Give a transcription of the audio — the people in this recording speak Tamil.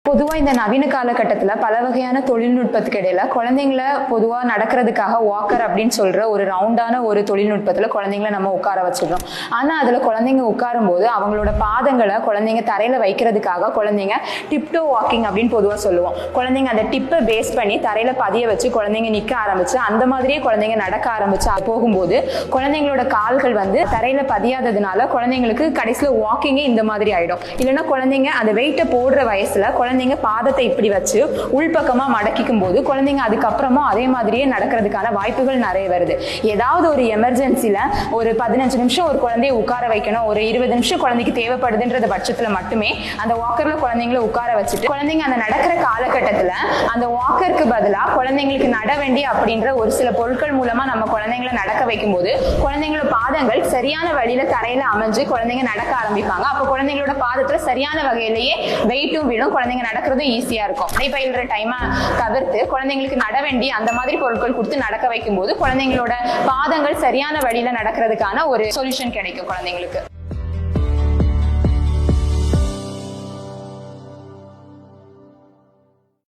பொதுவாக இந்த நவீன காலகட்டத்தில் பல வகையான தொழில்நுட்பத்துக்கு இடையில குழந்தைங்களை பொதுவாக நடக்கிறதுக்காக வாக்கர் அப்படின்னு சொல்ற ஒரு ரவுண்டான ஒரு தொழில்நுட்பத்தில் குழந்தைங்களை நம்ம உட்கார வச்சிடறோம். ஆனால் அதில் குழந்தைங்க உட்காரும் போது அவங்களோட பாதங்களை குழந்தைங்க தரையில் வைக்கிறதுக்காக குழந்தைங்க டிப்டோ வாக்கிங் அப்படின்னு பொதுவாக சொல்லுவோம். குழந்தைங்க அந்த டிப்பை பேஸ் பண்ணி தரையில் பதிய வச்சு குழந்தைங்க நிற்க ஆரம்பிச்சு அந்த மாதிரியே குழந்தைங்க நடக்க ஆரம்பிச்சு போகும்போது குழந்தைங்களோட கால்கள் தரையில் பதியாததுனால குழந்தைங்களுக்கு கடைசியில் வாக்கிங்கே இந்த மாதிரி ஆயிடும். இல்லைன்னா குழந்தைங்க அந்த வெயிட்டை போடுற வயசுல குழந்தைங்க பாதத்தை இப்படி வச்சு உள்பக்கமா மடக்கிக்கும் போது குழந்தைங்க அதுக்கப்புறமா அதே மாதிரியே நடக்கிறதுக்கான வாய்ப்புகள் நிறைய வருது. ஏதாவது ஒரு எமர்ஜென்சில ஒரு 15 நிமிஷம் ஒரு குழந்தைய உட்கார வைக்கணும், ஒரு 20 நிமிஷம் குழந்தைக்கு தேவைப்படுதுன்றது பட்சத்துல மட்டுமே அந்த வாக்கர்ல குழந்தைங்களை உட்கார வச்சுட்டு குழந்தைங்க அந்த நடக்கிற காலகட்டத்துல அந்த வாக்கருக்கு பதிலா குழந்தைங்களுக்கு நட வேண்டி அப்படின்ற ஒரு சில பொருட்கள் மூலமா நம்ம குழந்தைங்களை நடக்க வைக்கும் போது குழந்தைங்களோட பாதங்கள் சரியான வழியில தரையில அமைஞ்சு குழந்தைங்க நடக்க ஆரம்பிப்பாங்க. அப்ப குழந்தைங்களோட பாதத்துல சரியான வகையிலேயே வெயிட்டும் விடும், குழந்தைங்க நடக்கிறதும் ஈஸியா இருக்கும். நடைபயில்ற டைமை தவிர்த்து குழந்தைங்களுக்கு நட வேண்டி அந்த மாதிரி பொருட்கள் கொடுத்து நடக்க வைக்கும் போது குழந்தைங்களோட பாதங்கள் சரியான வழியில நடக்கிறதுக்கான ஒரு சொல்யூஷன் கிடைக்கும் குழந்தைங்களுக்கு.